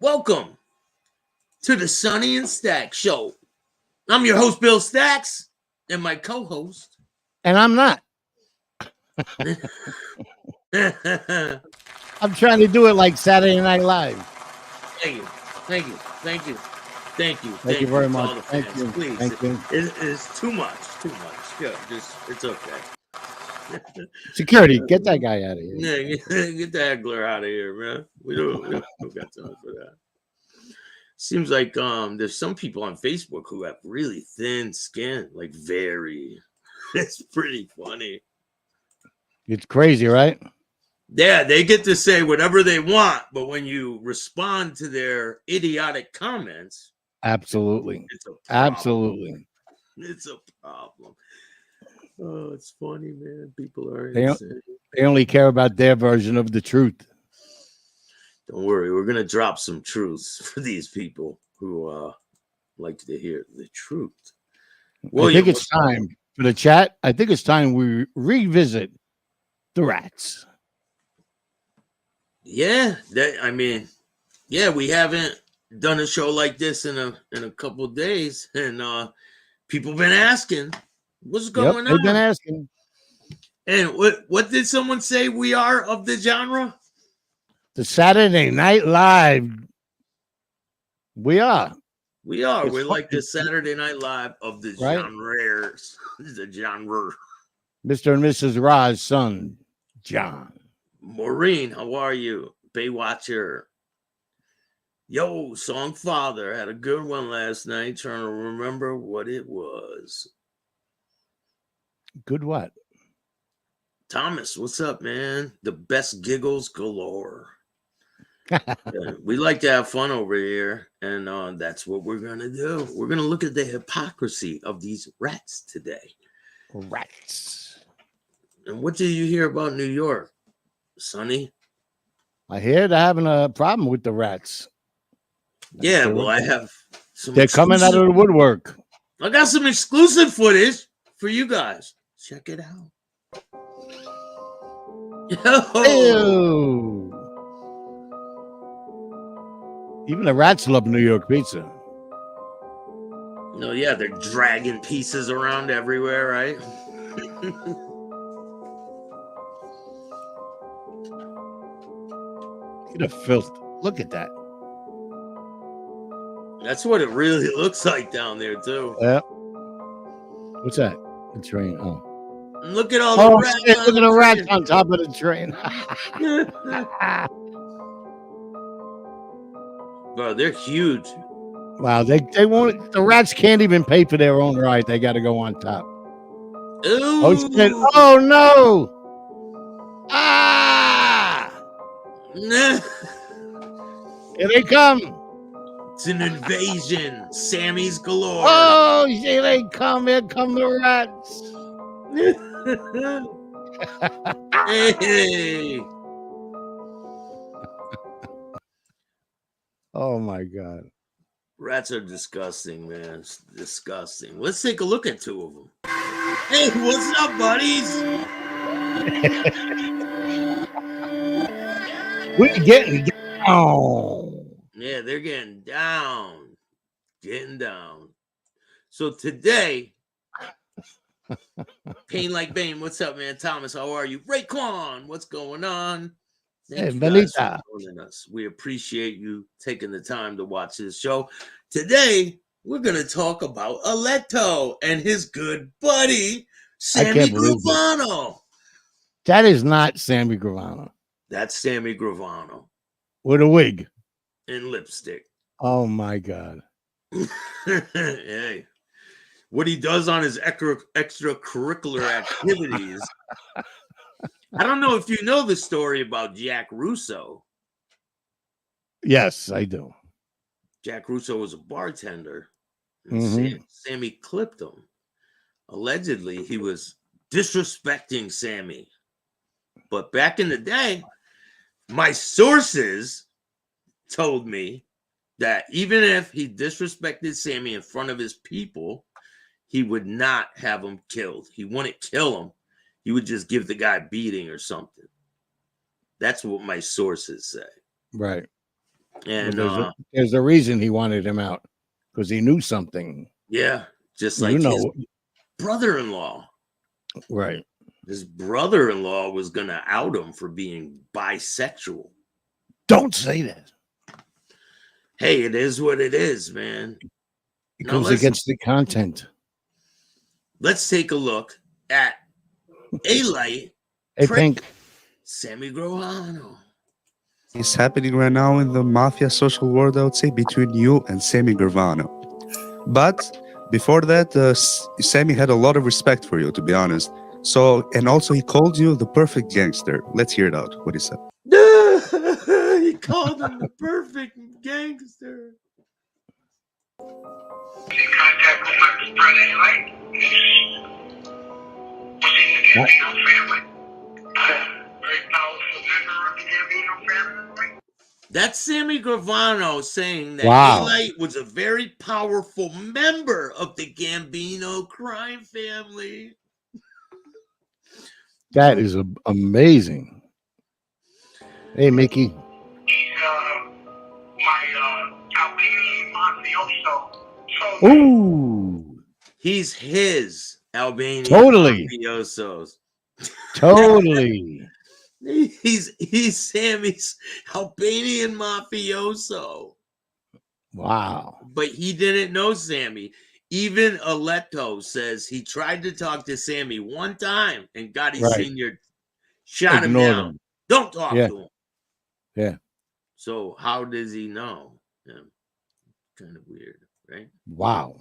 Welcome to the Sonny and Staxx show. I'm your host, Bill Staxx, and my co-host. And I'm not. Thank I'm trying to do it like Saturday Night Live. you. Thank you very to much. all the Thank fans. you. Please. Thank you. It's too much. Yeah, it's okay. Security, get that guy out of here. Yeah, get the heckler out of here, man. We don't got time for that. Seems like there's some people on Facebook who have really thin skin, like very. It's pretty funny. It's crazy, right? Yeah, they get to say whatever they want, but when you respond to their idiotic comments, Absolutely. it's a problem. Absolutely. It's a problem. Oh, it's funny, man. People are They insane. They only care about their version of the truth. Don't worry, we're gonna drop some truths for these people who like to hear the truth. I think it's time for the chat. I think it's time we revisit the rats. Yeah, we haven't done a show like this in a couple of days, and people been asking what's going on. They've been asking. And what did someone say we are of the genre? The Saturday Night Live. We are. We're like the Saturday Night Live of the genres. The genre. Mr. and Mrs. Ra's son, John. Maureen, how are you? Baywatcher. Yo, Song Father had a good one last night. Trying to remember what it was. Good what? Thomas, what's up, man? The best giggles galore. Yeah, we like to have fun over here, and that's what we're going to do. We're going to look at the hypocrisy of these rats today. Rats. And what did you hear about New York, Sonny? I hear they're having a problem with the rats. Yeah, well, I have some. They're coming out of the woodwork. I got some exclusive footage for you guys. Check it out. Ew. Even the rats love New York pizza. No, yeah, they're dragging pieces around everywhere, right? Look at the filth. Look at that. That's what it really looks like down there, too. Yeah. What's that? The train. Oh. And look at all the rats. Shit, look at the rats on top of the train. Bro, they're huge. Wow, they won't. The rats can't even pay for their own ride. They got to go on top. Ooh. Oh shit! Oh no! Ah! Here they come! It's an invasion. Sammy's galore. Oh, here they come! Here come the rats! Hey! Oh my god! Rats are disgusting, man. It's disgusting. Let's take a look at two of them. Hey, what's up, buddies? We're getting down. Yeah, they're getting down. Getting down. So today, Pain Like Bane, what's up, man? Thomas, how are you? Raekwon, what's going on? Thank you guys for joining us. We appreciate you taking the time to watch this show. Today, we're going to talk about Aletto and his good buddy, Sammy Gravano. That is not Sammy Gravano. That's Sammy Gravano. With a wig. And lipstick. Oh, my God. Hey. What he does on his extracurricular activities. I don't know if you know the story about Jack Russo. Yes, I do. Jack Russo was a bartender. And Sammy clipped him. allegedly he was disrespecting Sammy. But back in the day, my sources told me that even if he disrespected Sammy in front of his people, he would not have him killed. He wouldn't kill him. He would just give the guy a beating or something. That's what my sources say. Right. And there's a reason he wanted him out, because he knew something. Yeah, just like his brother-in-law. Right. His brother-in-law was going to out him for being bisexual. Don't say that. Hey, it is what it is, man. It goes against the content. Let's take a look at A-Light. Hey, Pink. Sammy Gravano. It's happening right now in the mafia social world, I would say, between you and Sammy Gravano. But before that, Sammy had a lot of respect for you, to be honest. So, and also he called you the perfect gangster. Let's hear it out, what he said. He called him the perfect gangster. In contact with my brother A-Light. Was in the Gambino family. Very powerful member of the Gambino family. That's Sammy Gravano saying that A-Light was a very powerful member of the Gambino crime family. That is amazing. Hey, Mickey. He's my Albanian mafioso. Ooh. He's his Albanian mafiosos. Totally. He's Sammy's Albanian mafioso. Wow. But he didn't know Sammy. Even Aletto says he tried to talk to Sammy one time and Gotti Sr. shot him down. Don't talk to him. Yeah. So how does he know? Yeah. Kind of weird, right? Wow.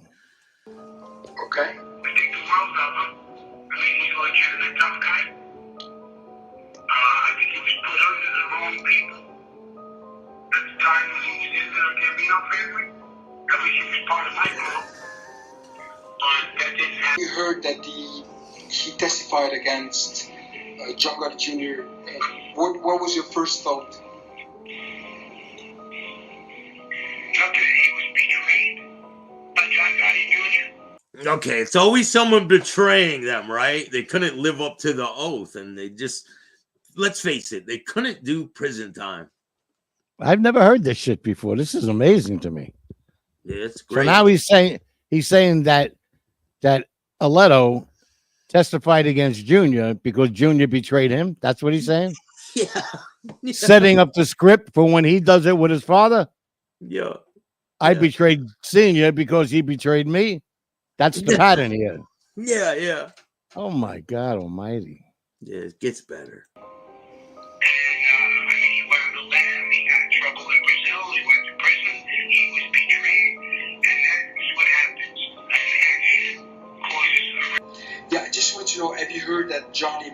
Okay. I think the world of him. I mean, he's a legitimate tough guy. I think he was put under the wrong people at the time when he was in the Gambino family. At least he was part of my group. But that didn't happen. We heard that he testified against John Gotti Jr. What was your first thought? Not that he was betrayed by John Gotti Jr. Okay, it's always someone betraying them, right? They couldn't live up to the oath, and they just, let's face it, they couldn't do prison time. I've never heard this shit before. This is amazing to me. Yeah, it's great. So now he's saying that Aletto testified against Junior because Junior betrayed him. That's what he's saying? Yeah. Setting up the script for when he does it with his father? Yeah. I betrayed Senior because he betrayed me. That's the pattern here. Yeah, yeah. Oh, my God almighty. Yeah, it gets better. And, he went on the lam. He got in trouble in Brazil. He went to prison. He was betrayed. And that's what happens. An action causes a... Yeah, I just want to know, have you heard that Johnny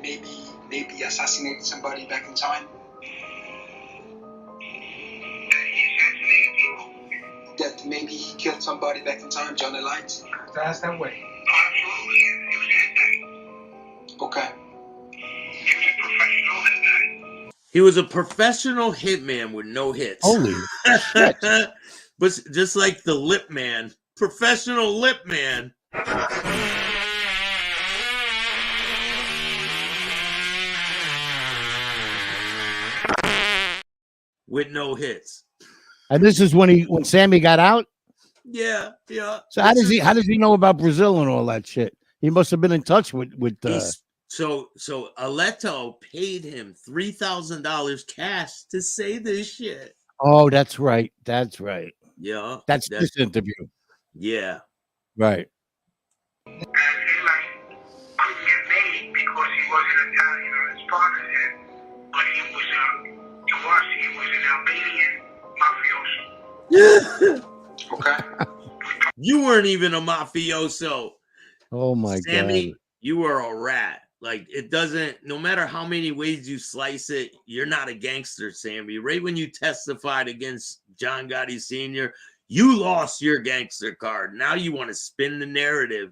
maybe assassinated somebody back in time? That he assassinated people? That maybe he killed somebody back in time, Johnny Light? That's that way. Absolutely, yeah. He was a hitman. Okay. He was a professional hitman. He was a professional hitman with no hits. Holy shit. But just like the lip man, professional lip man. With no hits. And this is when Sammy got out? Yeah, yeah. So how does he know about Brazil and all that shit? He must have been in touch with So Aletto paid him $3,000 cash to say this shit. Oh, that's right. That's right. Yeah. That's this interview. Yeah. Right. And he couldn't get made because he wasn't Italian on his father's head, but he was to us he was an Albanian mafioso. Okay. You weren't even a mafioso. Oh my Sammy, God. you were a rat. Like, it doesn't, no matter how many ways you slice it, you're not a gangster, Sammy. Right when you testified against John Gotti Sr., You lost your gangster card. Now you want to spin the narrative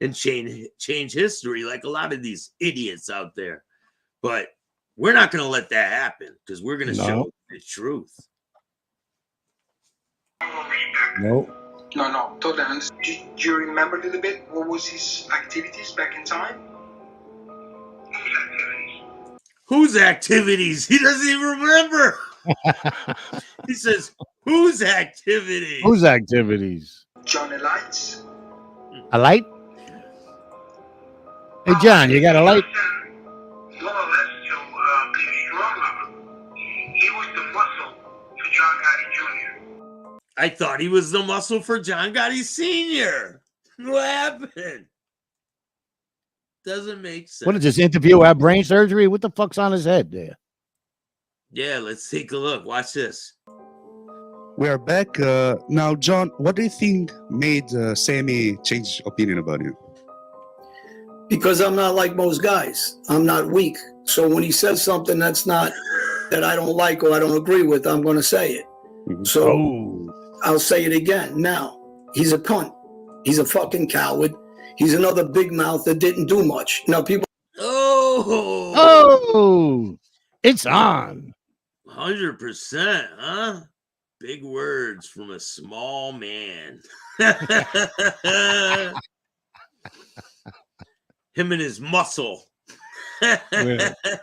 and change history like a lot of these idiots out there. But we're not going to let that happen because we're going to show the truth. No. No, totally understand. Do you remember a little bit what was his activities back in time? Whose activities? He doesn't even remember. He says, whose activities? Whose activities? John Elites? A light? Hey, John, you got a light? More or less to be a strong lover. He was the muscle for John Gotti Jr. I thought he was the muscle for John Gotti Sr. What happened? Doesn't make sense. What is this interview? Have brain surgery? What the fuck's on his head there? Yeah, let's take a look. Watch this. We are back. Now, John, what do you think made Sammy change opinion about you? Because I'm not like most guys. I'm not weak. So when he says something that's not, that I don't like or I don't agree with, I'm going to say it. So I'll say it again. Now, he's a cunt. He's a fucking coward. He's another big mouth that didn't do much. Now, people. Oh, it's on. 100%, huh? Big words from a small man. Him and his muscle. Oh,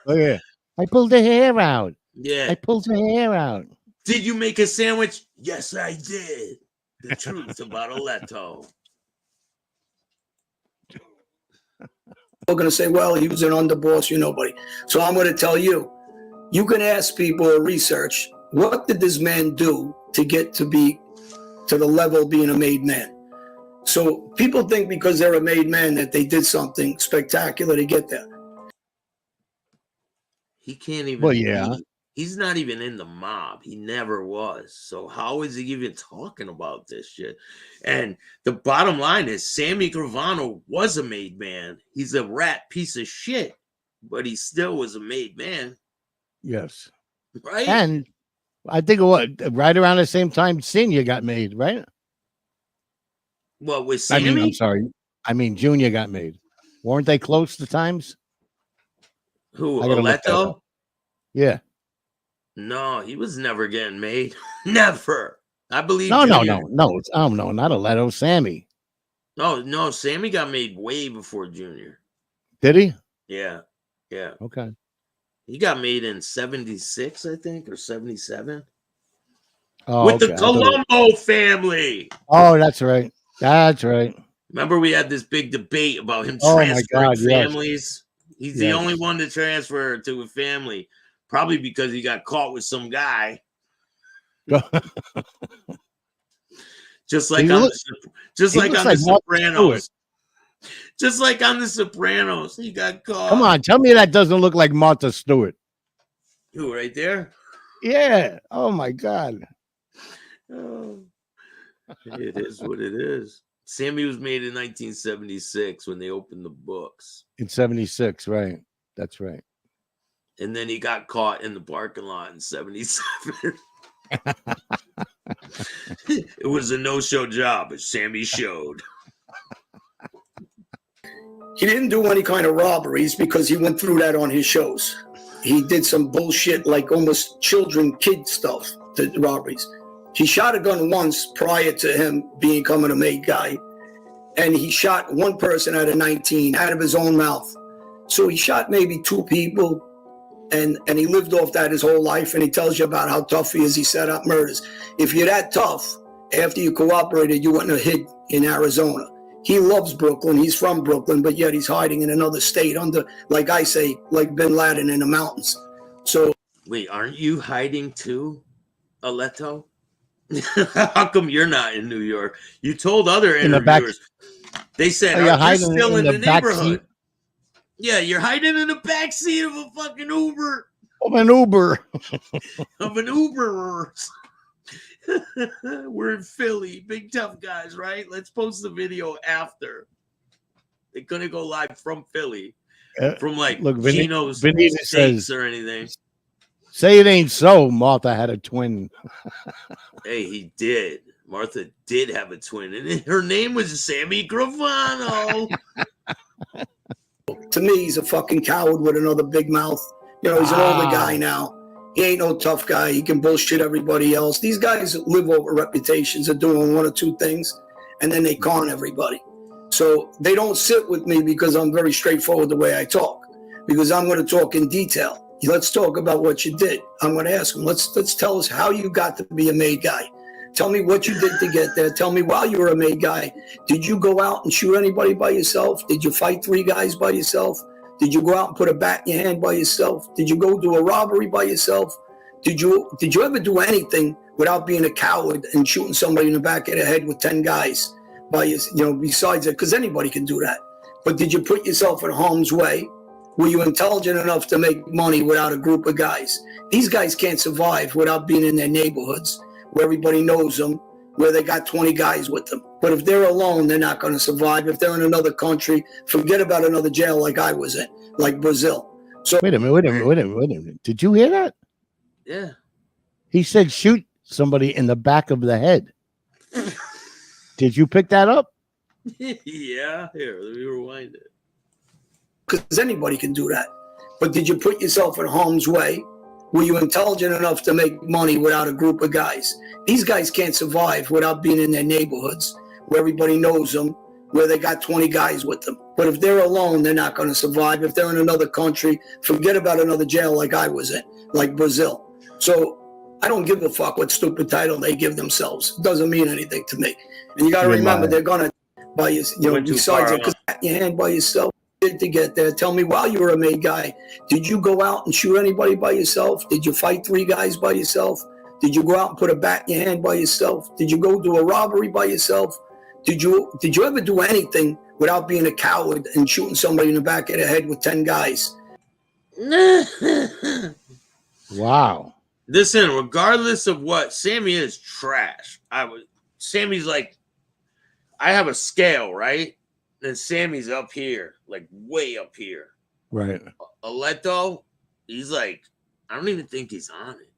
yeah. I pulled the hair out. Yeah. I pulled the hair out. Did you make a sandwich? Yes, I did. The truth about Aletto. We're going to say, well, he was an underboss, you know, buddy. So I'm going to tell you, you can ask people or research, what did this man do to get to be to the level of being a made man? So people think because they're a made man that they did something spectacular to get there. He can't even. Well, yeah. He's not even in the mob. He never was. So how is he even talking about this shit? And the bottom line is Sammy Gravano was a made man. He's a rat piece of shit, but he still was a made man. Yes. Right? And I think right around the same time Senior got made, right? What, with Sammy? I'm sorry. I mean, Junior got made. Weren't they close to times? Who, Aletto? Yeah. No, he was never getting made. Never. I believe. No, not Aletto. Sammy. No, Sammy got made way before Junior. Did he? Yeah. Okay. He got made in 76, I think, or 77. Oh, with the Colombo family. Oh, that's right. That's right. Remember, we had this big debate about him transferring families. Yes. He's the only one to transfer to a family, probably because he got caught with some guy. Just like on the Sopranos. Just like on the Sopranos, he got caught. Come on, tell me that doesn't look like Martha Stewart. Who, right there? Yeah. Oh my God. Oh, it is what it is. Sammy was made in 1976 when they opened the books. In 76, right? That's right. And then he got caught in the parking lot in 77. It was a no-show job, but Sammy showed. He didn't do any kind of robberies because he went through that on his shows. He did some bullshit like almost kid stuff to robberies. He shot a gun once prior to him becoming a made guy. And he shot one person out of 19 out of his own mouth. So he shot maybe 2 people and he lived off that his whole life. And he tells you about how tough he is. He set up murders. If you're that tough, after you cooperated, you wouldn't have hid in Arizona. He loves Brooklyn. He's from Brooklyn, but yet he's hiding in another state under, like I say, like Bin Laden in the mountains. So wait, aren't you hiding too, Aletto? How come you're not in New York? You told other interviewers. They said, you're still in the neighborhood. Yeah, you're hiding in the backseat of a fucking Uber. Of an Uber. Of an Uber. We're in Philly. Big tough guys, right? Let's post the video after. They're going to go live from Philly. From Gino's Steaks or anything. Say it ain't so. Martha had a twin. Hey, he did. Martha did have a twin, and her name was Sammy Gravano. To me, he's a fucking coward with another big mouth. You know, he's an older guy now. He ain't no tough guy. He can bullshit everybody else. These guys live over reputations of doing one or two things, and then they con everybody. So they don't sit with me because I'm very straightforward the way I talk, because I'm going to talk in detail. Let's talk about what you did. I'm going to ask them, let's tell us how you got to be a made guy. Tell me what you did to get there. Tell me while you were a made guy, did you go out and shoot anybody by yourself? Did you fight 3 guys by yourself? Did you go out and put a bat in your hand by yourself? Did you go do a robbery by yourself? Did you ever do anything without being a coward and shooting somebody in the back of the head with 10 guys by you know, besides that? Because anybody can do that. But did you put yourself in harm's way? Were you intelligent enough to make money without a group of guys? These guys can't survive without being in their neighborhoods where everybody knows them, where they got 20 guys with them. But if they're alone, they're not going to survive. If they're in another country, forget about another jail like I was in, like Brazil. So wait a minute. Did you hear that? Yeah. He said shoot somebody in the back of the head. Did you pick that up? Yeah. Here, let me rewind it. Because anybody can do that. But did you put yourself in harm's way? Were you intelligent enough to make money without a group of guys? These guys can't survive without being in their neighborhoods where everybody knows them, where they got 20 guys with them. But if they're alone, they're not going to survive. If they're in another country, forget about another jail like I was in, like Brazil. So I don't give a fuck what stupid title they give themselves. It doesn't mean anything to me. And you got to remember, they're going to, by you know, besides it, because your hand by yourself to get there. Tell me while you were a made guy, did you go out and shoot anybody by yourself? Did you fight 3 guys by yourself? Did you go out and put a bat in your hand by yourself? Did you go do a robbery by yourself? Did you ever do anything without being a coward and shooting somebody in the back of the head with 10 guys? Wow. Listen, regardless of what, Sammy is trash. Sammy's like, I have a scale, right? And Sammy's up here, like way up here. Right. Aleto, he's like, I don't even think he's on it.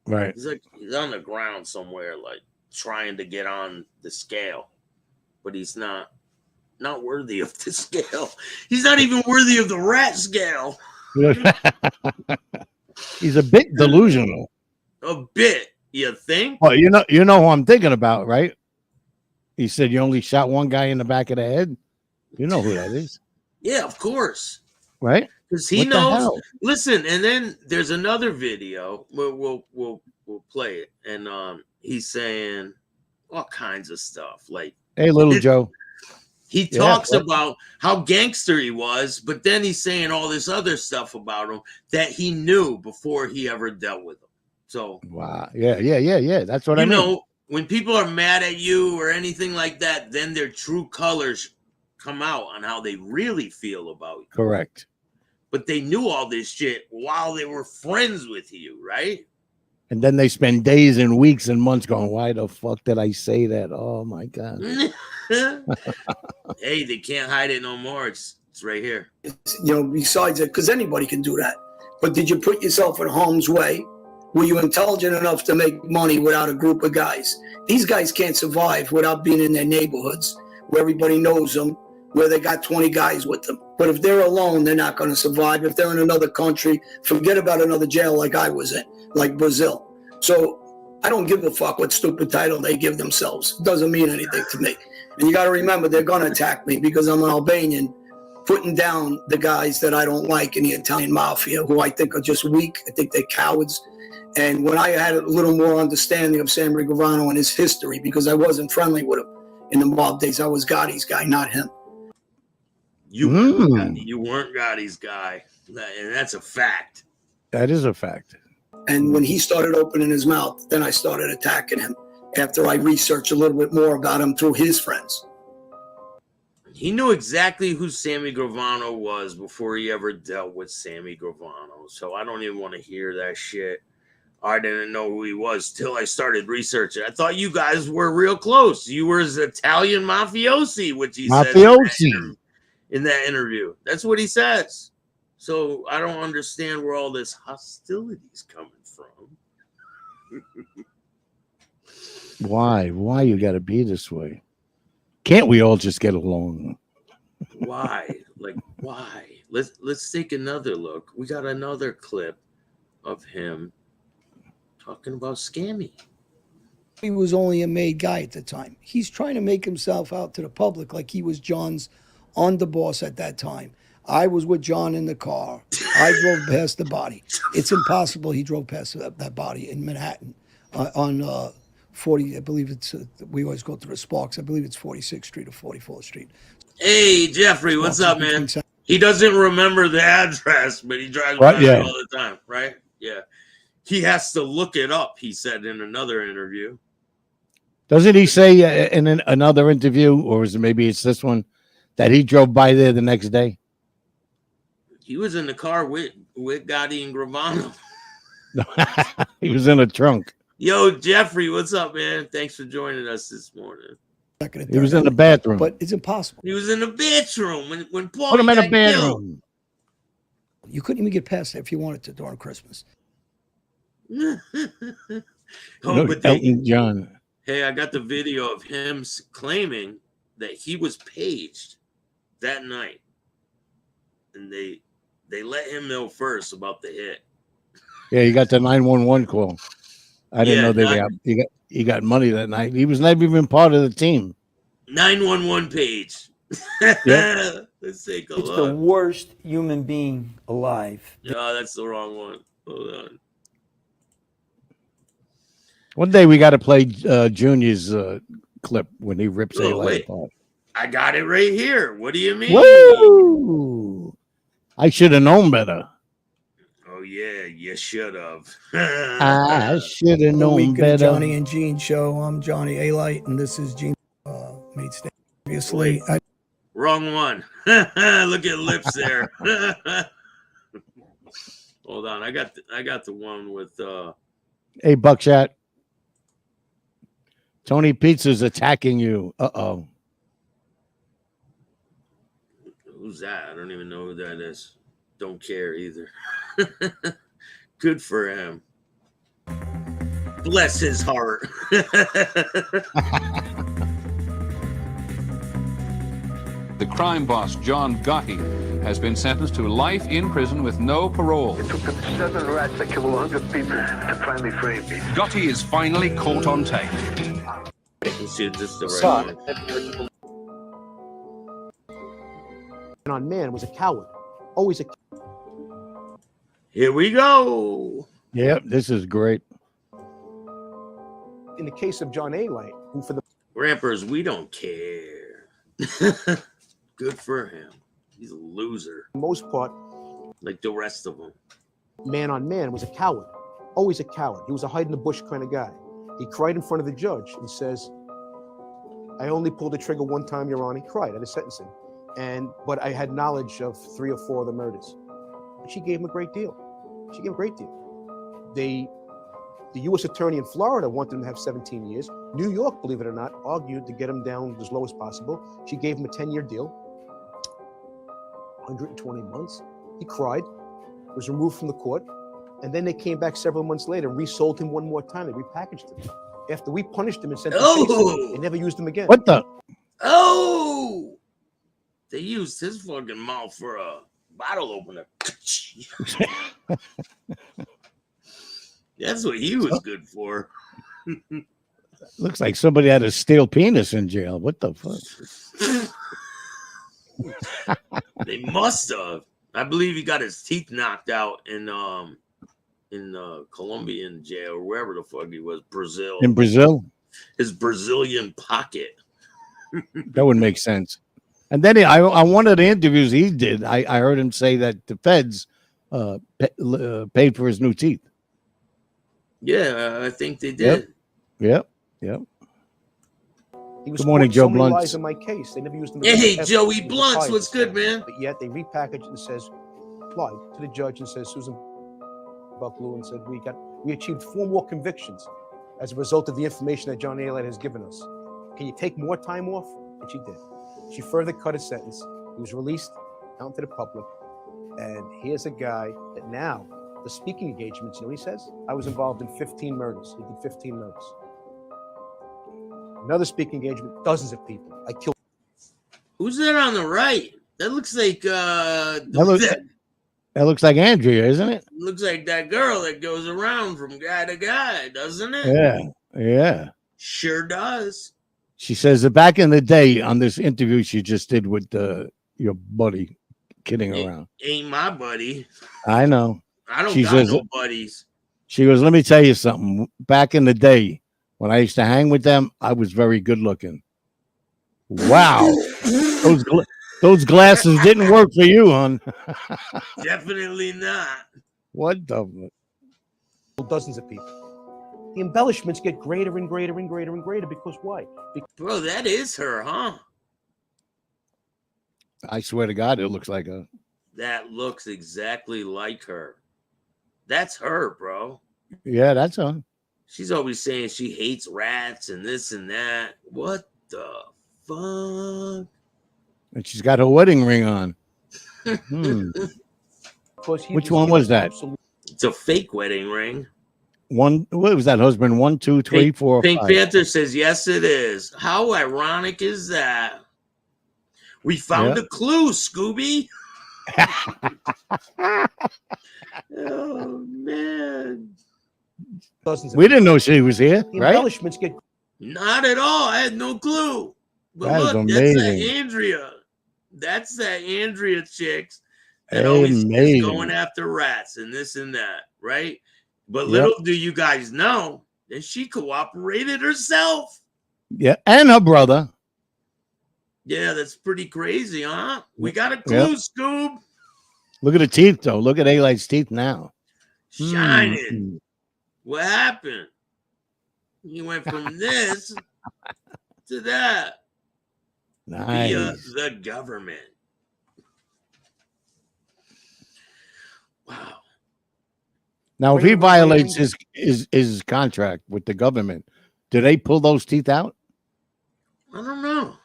Right. He's like, he's on the ground somewhere, like trying to get on the scale, but he's not worthy of the scale. He's not even worthy of the rat scale. He's a bit delusional. A bit, you think? Well, you know who I'm thinking about, right? He said you only shot 1 guy in the back of the head. You know who that is. Yeah, of course. Right? Because he knows. Listen, and then there's another video where we'll play it, and he's saying all kinds of stuff. Like, hey, little Joe. He talks about how gangster he was, but then he's saying all this other stuff about him that he knew before he ever dealt with him. So wow, yeah. That's what I mean. You know, when people are mad at you or anything like that, then their true colors come out on how they really feel about you. Correct. But they knew all this shit while they were friends with you, right? And then they spend days and weeks and months going, why the fuck did I say that? Oh, my God. Hey, they can't hide it no more. It's right here. You know, besides it, because anybody can do that. But did you put yourself in harm's way? Were you intelligent enough to make money without a group of guys? These guys can't survive without being in their neighborhoods where everybody knows them, where they got 20 guys with them. But if they're alone, they're not going to survive. If they're in another country, forget about another jail like I was in, like Brazil. So I don't give a fuck what stupid title they give themselves. It doesn't mean anything to me. And you got to remember, they're going to attack me because I'm an Albanian, putting down the guys that I don't like in the Italian mafia, who I think are just weak. I think they're cowards. And when I had a little more understanding of Sammy Gravano and his history, because I wasn't friendly with him in the mob days, I was Gotti's guy, not him. You weren't Gotti's guy, and that's a fact. That is a fact. And when he started opening his mouth, then I started attacking him after I researched a little bit more about him through his friends. He knew exactly who Sammy Gravano was before he ever dealt with Sammy Gravano. So I don't even want to hear that shit. I didn't know who he was till I started researching. I thought you guys were real close. You were his Italian mafiosi, which he said in that interview. That's what he says. So I don't understand where all this hostility is coming from. Why? Why you got to be this way? Can't we all just get along? Why? Like, why? Let's take another look. We got another clip of him talking about Scammy. He was only a made guy at the time. He's trying to make himself out to the public like he was John's underboss at that time. I was with John in the car. I drove past the body. It's impossible he drove past that body in Manhattan on 40. I believe it's, we always go through the Sparks. I believe it's 46th Street or 44th Street. Hey, Jeffrey, what's up, man? He doesn't remember the address, but he drives by there all the time, right? Yeah. He has to look it up, he said in another interview. Doesn't he say in another interview, or is it maybe it's this one, that he drove by there the next day? He was in the car with Gotti and Gravano. He was in a trunk. Yo, Jeffrey, what's up, man? Thanks for joining us this morning. He was in the bathroom. But it's impossible. He was in the bathroom when Paul put him in a bathroom. Killed. You couldn't even get past it if you wanted to during Christmas. Elton John. Hey, I got the video of him claiming that he was paged that night, and they let him know first about the hit. Yeah, he got the 911 call. I didn't know that he got money that night. He was never even part of the team. 911 page. Yep. Let's take a It's look. the worst human being alive. No, that's the wrong one. Hold on. One day we got to play Junior's clip when he rips A-Light apart. I got it right here. What do you mean? Woo! I should have known better. Oh yeah, you should have. I should have known better. Johnny and Gene show. I'm Johnny A-Light, and this is Gene. Made obviously. Wrong one. Look at lips there. Hold on, I got the one with. Hey, Buckshot. Tony Pizza's attacking you. Uh-oh. Who's that? I don't even know who that is. Don't care either. Good for him. Bless his heart. The crime boss, John Gotti, has been sentenced to life in prison with no parole. It took them 7 rats that killed 100 people to finally frame me. Gotti is finally caught on tape. Shoot, this is the right one. On man was a coward. Always a. Here we go. Yep, this is great. In the case of John A-Light, who for the Rappers, we don't care. Good for him. He's a loser. most part, like the rest of them. Man on man was a coward. Always a coward. He was a hide in the bush kind of guy. He cried in front of the judge and says, I only pulled the trigger one time, Your Honor. He cried at his sentencing. But I had knowledge of 3 or 4 of the murders. And she gave him a great deal. She gave him a great deal. The U.S. attorney in Florida wanted him to have 17 years. New York, believe it or not, argued to get him down as low as possible. She gave him a 10-year deal, 120 months. He cried, was removed from the court, and then they came back several months later and resold him one more time. They repackaged him. After we punished him and sent him to prison, they never used him again. What the? Oh! They used his fucking mouth for a bottle opener. That's what he was good for. Looks like somebody had a steel penis in jail. What the fuck? They must have. I believe he got his teeth knocked out in Colombian jail or wherever the fuck he was, Brazil. In Brazil? His Brazilian pocket. That would make sense. And then on one of the interviews he did, I heard him say that the feds paid for his new teeth. Yeah, I think they did. Yep. He was Good morning, Joe so many Blunts. lies in my case. They never used him. Hey, ever. Joey He was Blunts, fired. what's good, man? But yet they repackaged and says, applied to the judge and says, Susan Bucklew, and said, we achieved 4 more convictions as a result of the information that John A-Light has given us. Can you take more time off? And she did. She further cut his sentence. He was released out into the public. And here's a guy that now, the speaking engagements, you know what he says? I was involved in 15 murders. He did 15 murders. Another speaking engagement, dozens of people. I killed. Who's that on the right? That looks like That looks like Andrea, isn't it? looks like that girl that goes around from guy to guy, doesn't it? Yeah, yeah. Sure does. She says that back in the day on this interview she just did with your buddy, kidding around. Ain't my buddy. I know. I don't She got says, no buddies. She goes, let me tell you something. Back in the day when I used to hang with them, I was very good looking. Wow. Those glasses didn't work for you, hon. Definitely not. What the? Dozens of people. The embellishments get greater and greater and greater and greater because why? Bro, that is her, huh? I swear to God, it looks like her. That looks exactly like her. That's her, bro. Yeah, that's her. She's always saying she hates rats and this and that. What the fuck? And she's got her wedding ring on. Which one was that? It's a fake wedding ring. What was that, husband? 1, 2, 3, 4, Pink 5. Panther says, yes, it is. How ironic is that? We found a clue, Scooby. Oh, man. We didn't know she was here, The right? embellishments get Not at all. I had no clue. But That is look, that's amazing. that Andrea. That's that Andrea chicks that always is Amazing. going after rats and this and that, right? But little do you guys know that she cooperated herself. Yeah, and her brother. Yeah, that's pretty crazy, huh? We got a clue, Scoob. Look at the teeth, though. Look at A-Light's teeth now. Shining. What happened? You went from this to that. Nice. Via the government. Wow. Now, if he violates his contract with the government, do they pull those teeth out? I don't know.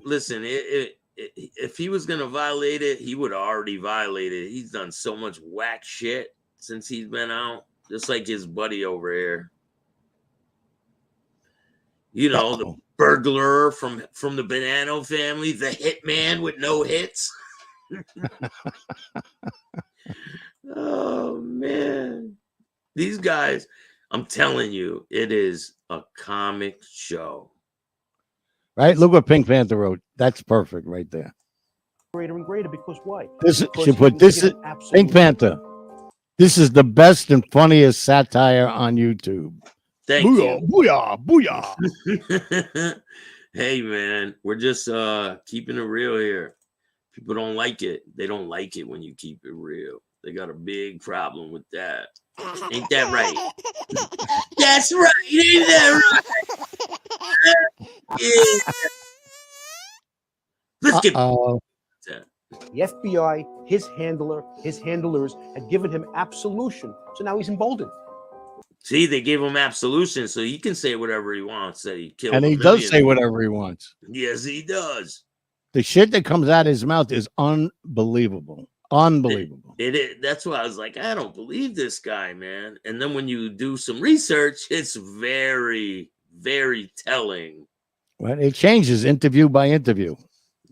Listen, if he was going to violate it, he would have already violated it. He's done so much whack shit since he's been out, just like his buddy over here. You know, the burglar from the Bonanno family, the hitman with no hits. Oh, man. These guys, I'm telling you, it is a comic show. Right? Look what Pink Panther wrote. That's perfect right there. greater and greater because why? She put this is Pink Panther. This is the best and funniest satire on YouTube. Thank Booyah, you. Booyah, booyah. Hey, man, we're just keeping it real here. People don't like it. They don't like it when you keep it real. They got a big problem with that. Ain't that right? That's right. Ain't that right? Yeah. Let's get the FBI, his handlers had given him absolution. So now he's emboldened. See, they gave him absolution, so he can say whatever he wants. That he killed, And he does say whatever he wants. Yes, he does. The shit that comes out of his mouth is unbelievable. Unbelievable. It is. That's why I was like, I don't believe this guy, man. And then when you do some research, it's very, very telling. Well, it changes interview by interview.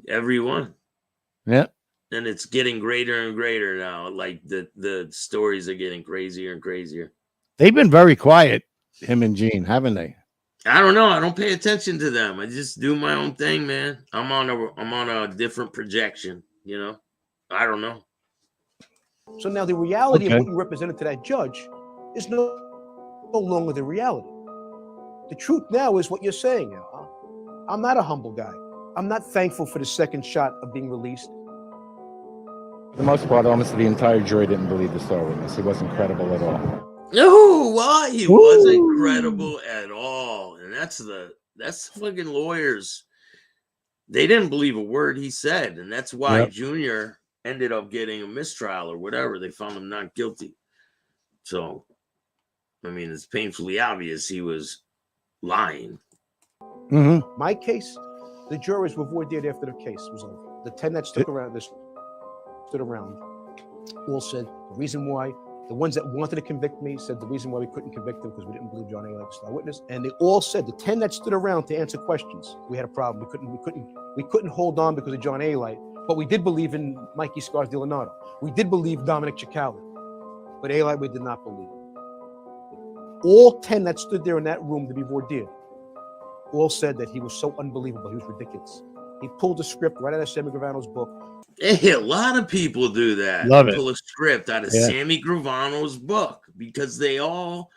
Everyone. Yeah. And it's getting greater and greater now. Like the stories are getting crazier and crazier. They've been very quiet, him and Gene, haven't they? I don't know. I don't pay attention to them. I just do my own thing, man. I'm on a different projection, you know. I don't know. So now the reality of what you represented to that judge is no longer the reality. The truth now is what you're saying now. Huh? I'm not a humble guy. I'm not thankful for the second shot of being released. For the most part, almost the entire jury didn't believe the star witness. He wasn't credible at all. No, why? He wasn't credible at all. And that's fucking lawyers. They didn't believe a word he said. And that's why Junior ended up getting a mistrial or whatever. They found him not guilty. So, I mean, it's painfully obvious he was lying. Mm-hmm. My case, the jurors were voir dire after the case was over. The 10 that stood around all said the reason why The ones that wanted to convict me said the reason why we couldn't convict him because we didn't believe John A. Light was a star witness. And they all said, the 10 that stood around to answer questions, we had a problem. We couldn't hold on because of John A. Light, but we did believe in Mikey Scars de Leonardo. We did believe Dominic Cicalli, but A. Light we did not believe. All 10 that stood there in that room to be vordeered all said that he was so unbelievable. He was ridiculous. He pulled a script right out of Sammy Gravano's book. Hey, a lot of people do that. Love They it. pull a script out of Sammy Gravano's book because they all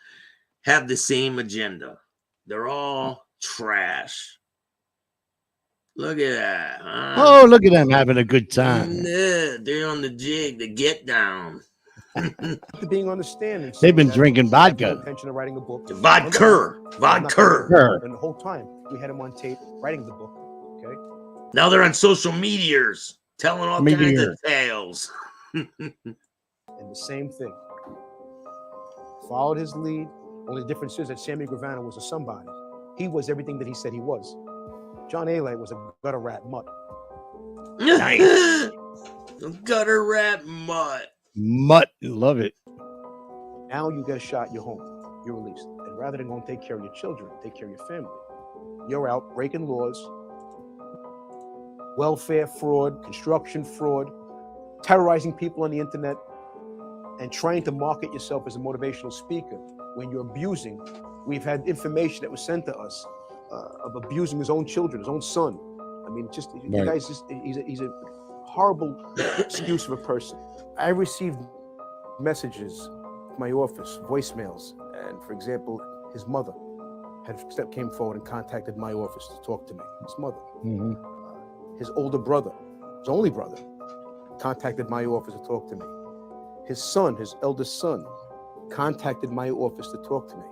have the same agenda. They're all trash. Look at that. Huh? Oh, look at them having a good time. Yeah, they're on the jig, the get down. After being on the stand, and They've been saying drinking that he had no vodka. intention of writing a book. Vodka. And the whole time we had him on tape writing the book. Okay. Now they're on social medias telling all kinds of tales. And the same thing. Followed his lead. Only the difference is that Sammy Gravano was a somebody. He was everything that he said he was. John A. Light was a gutter rat mutt. Nice. Gutter rat mutt. Mutt. Love it. Now you get a shot, you're home. You're released. And rather than go and take care of your children, take care of your family, you're out breaking laws, welfare fraud, construction fraud, terrorizing people on the internet, and trying to market yourself as a motivational speaker when you're abusing. We've had information that was sent to us of abusing his own children, his own son. I mean, just the guy's he's a horrible excuse of a person. I received messages from my office, voicemails, and for example, his mother came forward and contacted my office to talk to me. His mother, his older brother, his only brother, contacted my office to talk to me. His son, his eldest son, contacted my office to talk to me.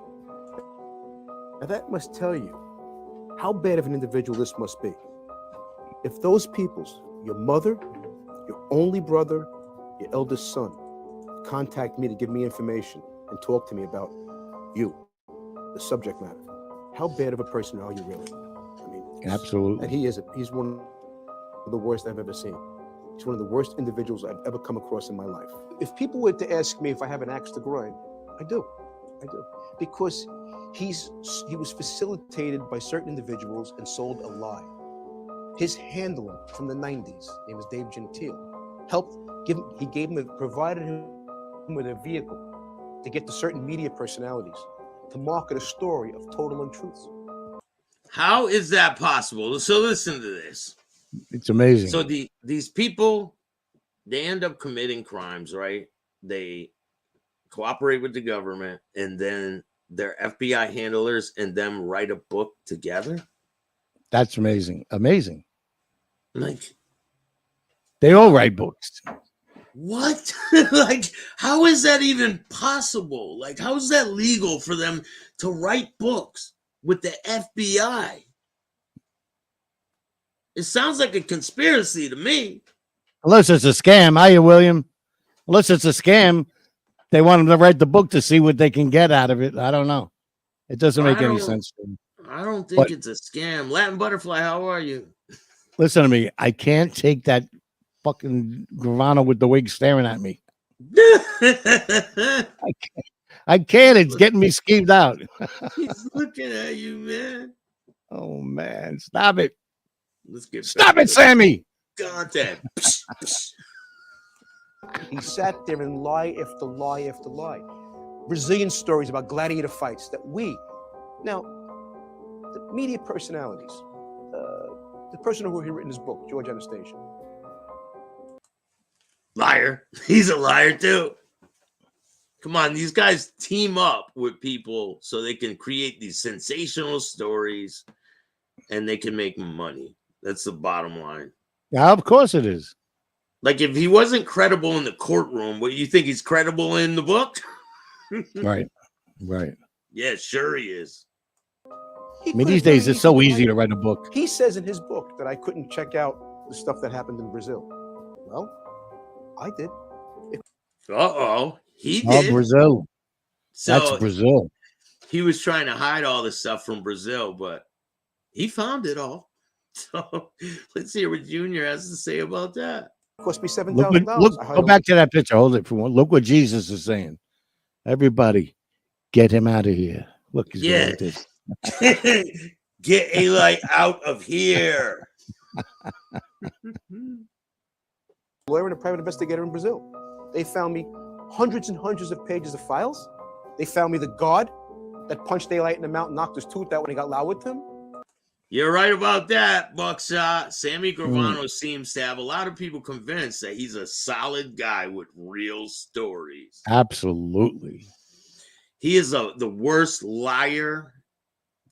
Now that must tell you how bad of an individual this must be. If those people's, your mother, your only brother, your eldest son, contact me to give me information and talk to me about you, the subject matter, how bad of a person are you really? I mean, absolutely. And he's one of the worst I've ever seen. He's one of the worst individuals I've ever come across in my life. If people were to ask me if I have an axe to grind, I do. Because he was facilitated by certain individuals and sold a lie. His handler from the 90s, name was Dave Gentile, provided him with a vehicle to get to certain media personalities to market a story of total untruths. How is that possible? So listen to this. It's amazing. So these people, they end up committing crimes, right? They cooperate with the government, and then their FBI handlers and them write a book together. That's amazing. Amazing. Like, they all write books. What? Like, how is that even possible? Like, how is that legal for them to write books with the FBI? It sounds like a conspiracy to me. Unless it's a scam. Hiya, William. Unless it's a scam, they want them to write the book to see what they can get out of it. I don't know. It doesn't make any sense to me. I don't think it's a scam. Latin Butterfly, how are you? Listen to me. I can't take that fucking Gravano with the wig staring at me. I can't. It's getting me skeeved out. He's looking at you, man. Oh, man. Stop it. Let's get Stop it, Sammy. Contact. He sat there and lie after lie after lie. Brazilian stories about gladiator fights that now, the media personalities, the person who had written this book, George Anastasia. Liar. He's a liar too. Come on, these guys team up with people so they can create these sensational stories and they can make money. That's the bottom line. Yeah, of course it is. Like, if he wasn't credible in the courtroom, what, you think he's credible in the book? Right. Yeah, sure he is. I mean, these days it's so easy to write a book. He says in his book that I couldn't check out the stuff that happened in Brazil. Well, I did. He did. Oh, Brazil. So that's Brazil. He was trying to hide all this stuff from Brazil, but he found it all. So let's hear what Junior has to say about that. Cost me $7,000. Go back to that picture. Hold it for one. Look what Jesus is saying. Everybody, get him out of here. Look, he's going Yeah. like this. Get Eli out of here. Lawyer and a private investigator in Brazil. They found me hundreds and hundreds of pages of files. They found me the guard that punched daylight in the mouth and knocked his tooth out when he got loud with him. You're right about that, Buckshot. Sammy Gravano seems to have a lot of people convinced that he's a solid guy with real stories. Absolutely. He is the worst liar,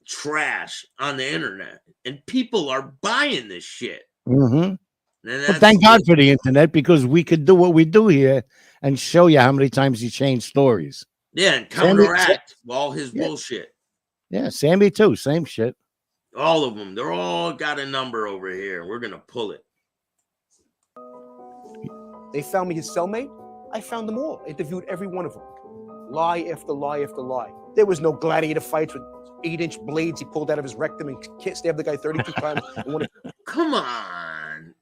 trash on the internet, and people are buying this shit. Mm-hmm. Well, thank God for the internet, because we could do what we do here and show you how many times he changed stories. Yeah, and counteract all his bullshit. Yeah, Sammy too, same shit. All of them. They're all got a number over here. We're going to pull it. They found me his cellmate. I found them all. Interviewed every one of them. Lie after lie after lie. There was no gladiator fights with 8-inch blades he pulled out of his rectum and stabbed the guy 32 times. Come on.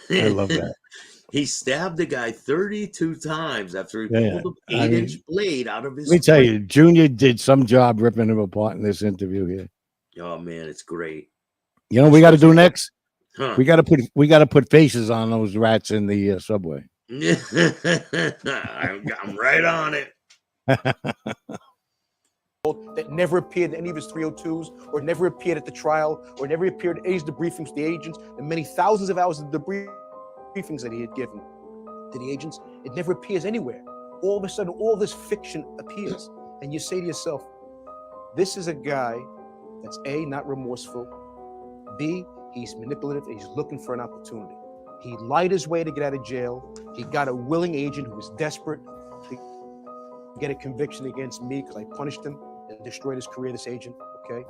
I love that. He stabbed the guy 32 times after he pulled an 8-inch blade out of his Let me tell you, Junior did some job ripping him apart in this interview here. Oh man, it's great. You know what we got to do next? Huh. We got to put faces on those rats in the subway. I'm right on it. That never appeared in any of his 302s, or never appeared at the trial, or never appeared in any of the briefings to the agents, and many thousands of hours of the briefings that he had given to the agents. It never appears anywhere. All of a sudden, all this fiction appears, and you say to yourself, this is a guy that's A, not remorseful, B, he's manipulative, and he's looking for an opportunity. He lied his way to get out of jail. He got a willing agent who was desperate to get a conviction against me because I punished him and destroyed his career, this agent, okay?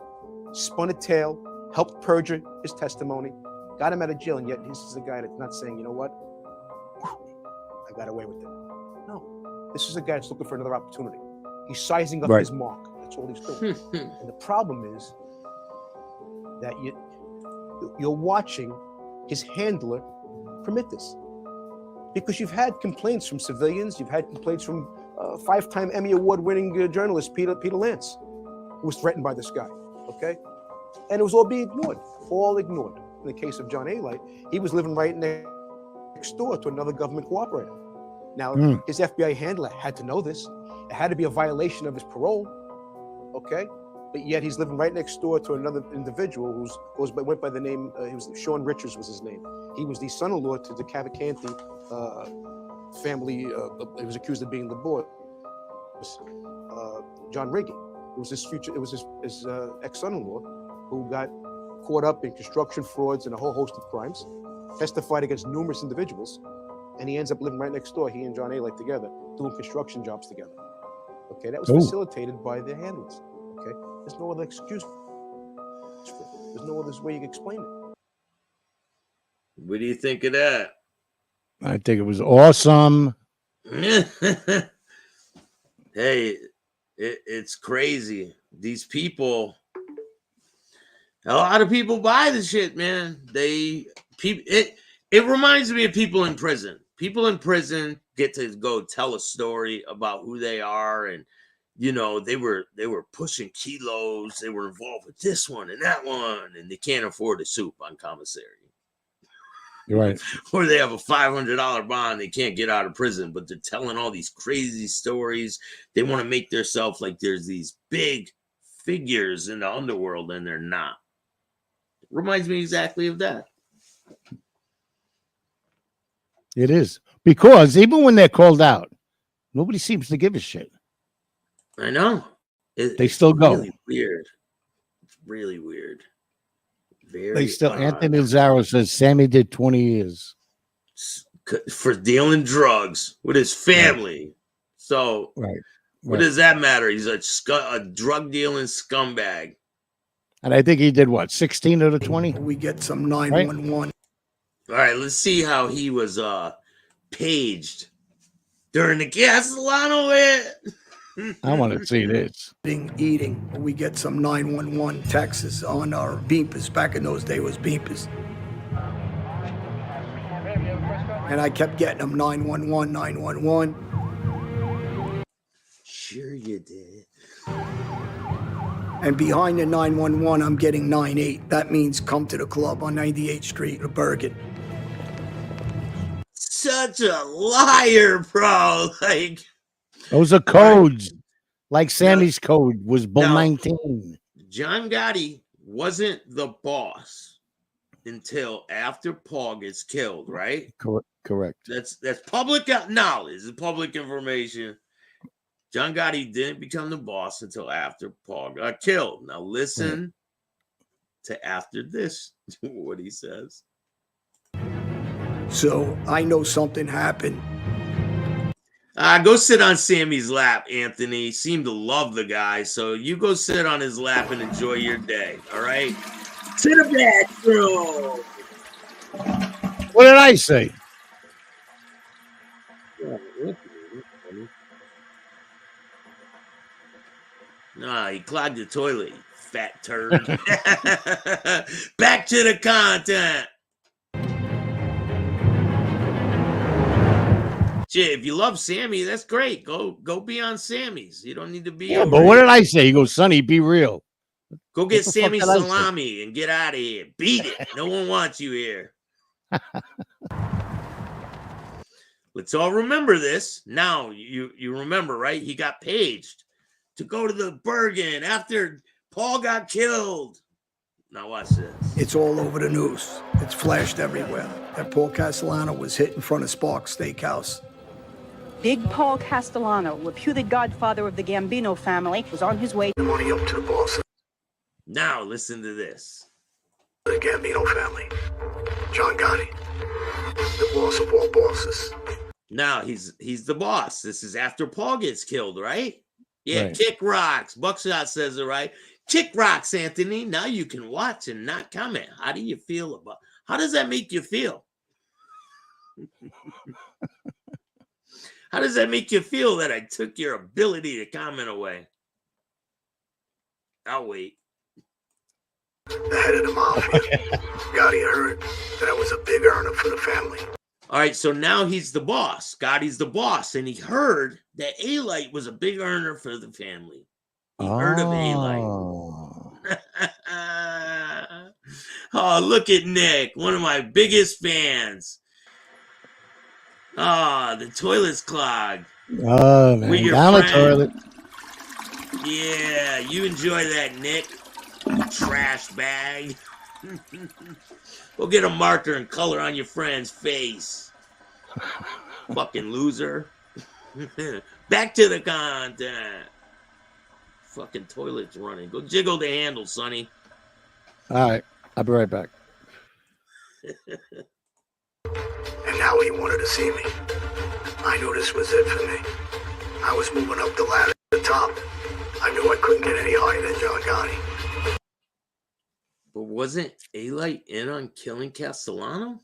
Spun a tale, helped perjure his testimony, got him out of jail, and yet this is a guy that's not saying, you know what, I got away with it. No, this is a guy that's looking for another opportunity. He's sizing up his mark. That's all he's doing. And the problem is that you're watching his handler permit this. Because you've had complaints from civilians, you've had complaints from 5-time Emmy Award-winning journalist Peter Lance, who was threatened by this guy, okay? And it was all being ignored, all ignored. In the case of John A. he was living right next door to another government cooperator. Now, his FBI handler had to know this. It had to be a violation of his parole, okay? But yet he's living right next door to another individual went by the name, he was Sean Richards was his name. He was the son-in-law to the Cavalcanti family. He was accused of being the boss. John Riggi. It was his ex-son-in-law who got caught up in construction frauds and a whole host of crimes, testified against numerous individuals, and he ends up living right next door, he and John A. together, doing construction jobs together. Okay, that was facilitated by the handlers. Okay, there's no other excuse. There's no other way you can explain it. What do you think of that? I think it was awesome. Hey, it's crazy. These people, a lot of people buy the shit, man. It reminds me of people in prison. People in prison get to go tell a story about who they are, and you know, they were pushing kilos, they were involved with this one and that one, and they can't afford a soup on commissary. You're right. Or they have a $500 bond, they can't get out of prison, but they're telling all these crazy stories. They want to make themselves like there's these big figures in the underworld, and they're not. It reminds me exactly of that. It is. Because even when they're called out, nobody seems to give a shit. I know. They still go. Really weird. It's really weird. They still. Anthony Lazzaro says Sammy did 20 years for dealing drugs with his family. Right. So, what does that matter? He's a drug dealing scumbag. And I think he did what, 16 of the 20? We get some 911. Right? All right, let's see how he was paged during the gasoline over here. I want to see this. Eating. We get some 911 texts on our beepers. Back in those days, it was beepers. And I kept getting them 911, 911. Sure you did. And behind the 911, I'm getting 98. That means come to the club on 98th Street in Bergen. Such a liar, bro. Like, those are codes. Like Sammy's code was Bull 19. John Gotti wasn't the boss until after Paul gets killed, right? Correct. That's public knowledge. It's public information. John Gotti didn't become the boss until after Paul got killed. Now listen to after this, what he says. So I know something happened. Go sit on Sammy's lap, Anthony. Seemed to love the guy, so you go sit on his lap and enjoy your day. All right, to the bathroom. What did I say? Nah, he clogged the toilet, you fat turd. Back to the content. Shit, if you love Sammy, that's great. Go be on Sammy's. You don't need to be. Yeah, but what did I say? He goes, Sonny, be real. Go get Sammy salami and get out of here. Beat it. No one wants you here. Let's all remember this. Now you remember, right? He got paged to go to the Bergen after Paul got killed. Now watch this. It's all over the news. It's flashed everywhere that Paul Castellano was hit in front of Sparks Steakhouse. Big Paul Castellano, reputed godfather of the Gambino family, was on his way. Money up to the boss. Now listen to this. The Gambino family. John Gotti. The boss of all bosses. Now he's the boss. This is after Paul gets killed, right? Yeah, Right. Kick rocks. Buckshot says it right. Kick rocks, Anthony. Now you can watch and not comment. How do you feel about? How does that make you feel? How does that make you feel that I took your ability to comment away? I'll wait. The head of the mafia. Gotti heard that I was a big earner for the family. All right, so now he's the boss. Gotti's the boss, and he heard that A-Light was a big earner for the family. He heard of A-Light. Oh, look at Nick, one of my biggest fans. Ah, the toilet's clogged. Oh, man. Down the toilet. Yeah, you enjoy that, Nick. Trash bag. Go get a marker and color on your friend's face. Fucking loser. Back to the content. Fucking toilet's running. Go jiggle the handle, Sonny. All right. I'll be right back. And now he wanted to see me. I knew this was it for me. I was moving up the ladder to the top. I knew I couldn't get any higher than John Gotti. But wasn't A-Light in on killing Castellano?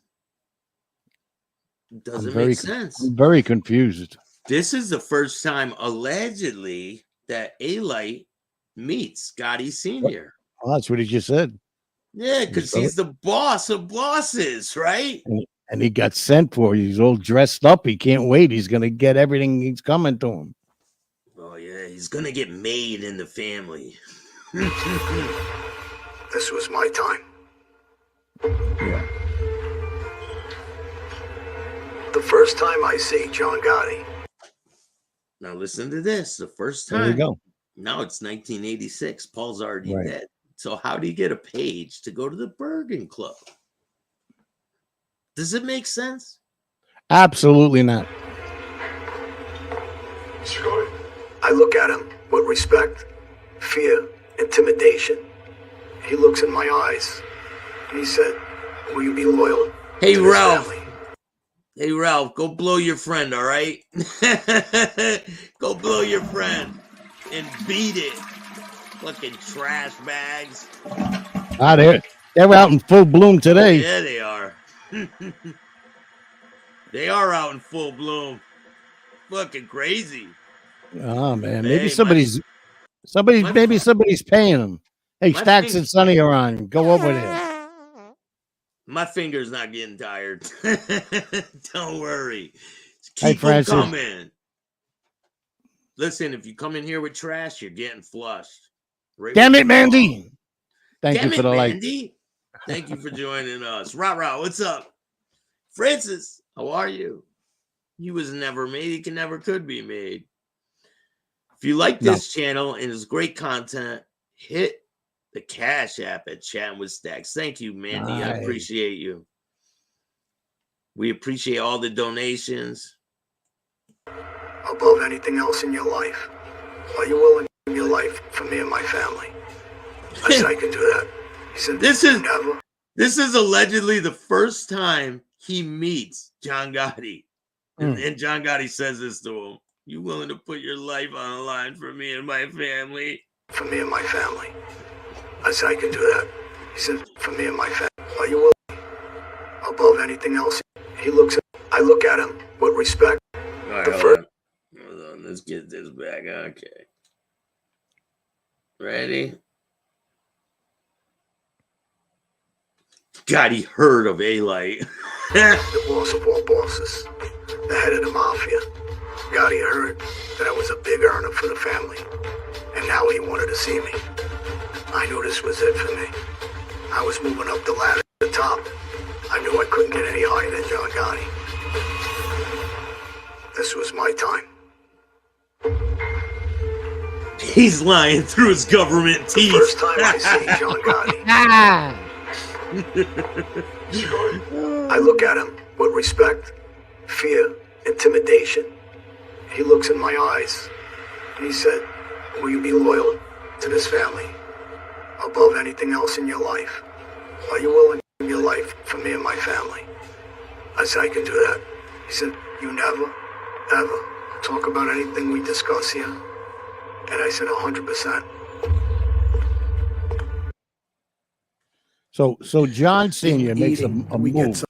Doesn't make sense. I'm very confused. This is the first time, allegedly, that A-Light meets Gotti Sr. Oh, that's what he just said. Yeah, because he's the boss of bosses, right? And he got sent for. He's all dressed up. He can't wait. He's going to get everything he's coming to him. Oh, yeah, he's going to get made in the family. This was my time. Yeah. The first time I see John Gotti. Now listen to this. The first time. There you go. Now it's 1986. Paul's already Right. dead. So how do you get a page to go to the Bergen Club? Does it make sense? Absolutely not. I look at him with respect, fear, intimidation. He looks in my eyes. He said, "Will you be loyal?" Hey, to this Ralph. family?" Hey, Ralph, go blow your friend, all right? Go blow your friend and beat it. Fucking trash bags. They're out in full bloom today. Yeah, they are. They are out in full bloom. Fucking crazy. Oh, man. Hey, Maybe somebody's paying them. Hey, my Staxx thing- and Sonny are on. Go over there. My finger's not getting tired. Don't worry. Hey, Keep them Francis. coming. Listen, if you come in here with trash, you're getting flushed. Right. Damn it, Mandy. Thank you for the like. Mandy. Thank you for joining us. Rah, what's up? Francis, how are you? He was never made. He can never could be made. If you like this channel and it's great content, hit the Cash App at Chattin with Staxx. Thank you, Mandy. I appreciate you. We appreciate all the donations. Above anything else in your life, are you willing to give your life for me and my family? I said I can do that. He said, this is allegedly the first time he meets John Gotti. And John Gotti says this to him. You willing to put your life on the line for me and my family? For me and my family. I said I can do that. He said, for me and my family. Are you willing? Above anything else. I look at him with respect. All right, hold on. Let's get this back. Okay. Ready? God, he heard of A-Light. The boss of all bosses. The head of the mafia. Gotti heard that I was a big earner for the family. And now he wanted to see me. I knew this was it for me. I was moving up the ladder to the top. I knew I couldn't get any higher than John Gotti. This was my time. He's lying through his government teeth. The first time I see John Gotti. I look at him with respect, fear, intimidation. He looks in my eyes and he said, will you be loyal to this family above anything else in your life? Are you willing to give your life for me and my family? I said, I can do that. He said, you never, ever talk about anything we discuss here? And I said, 100%. So John Sr. makes a move,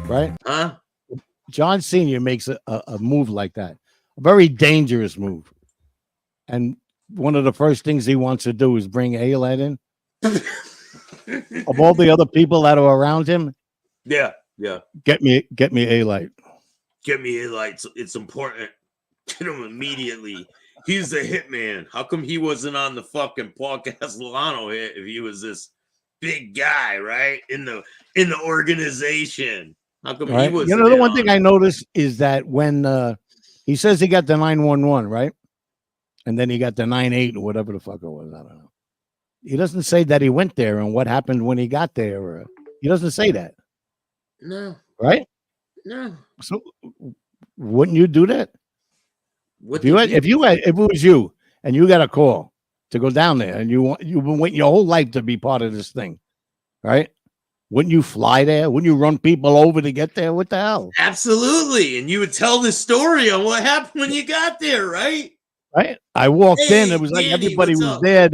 right? Huh? John Sr. makes a move like that, a very dangerous move. And one of the first things he wants to do is bring A-Light in. Of all the other people that are around him, yeah. Get me A-Light. Get me A-Light. It's important. Get him immediately. He's the hitman. How come he wasn't on the fucking Paul Castellano hit if he was this big guy, right? In the organization. How come he was? You know, the one thing I noticed is that when he says he got the 911, right? And then he got the 98 or whatever the fuck it was. I don't know. He doesn't say that he went there and what happened when he got there. Or, he doesn't say that. No. Right? No. So wouldn't you do that? If it was you and you got a call to go down there and you've been waiting your whole life to be part of this thing, right? Wouldn't you fly there? Wouldn't you run people over to get there? What the hell? Absolutely. And you would tell the story on what happened when you got there, right? Right. I walked in. It was like Danny, everybody was up? there.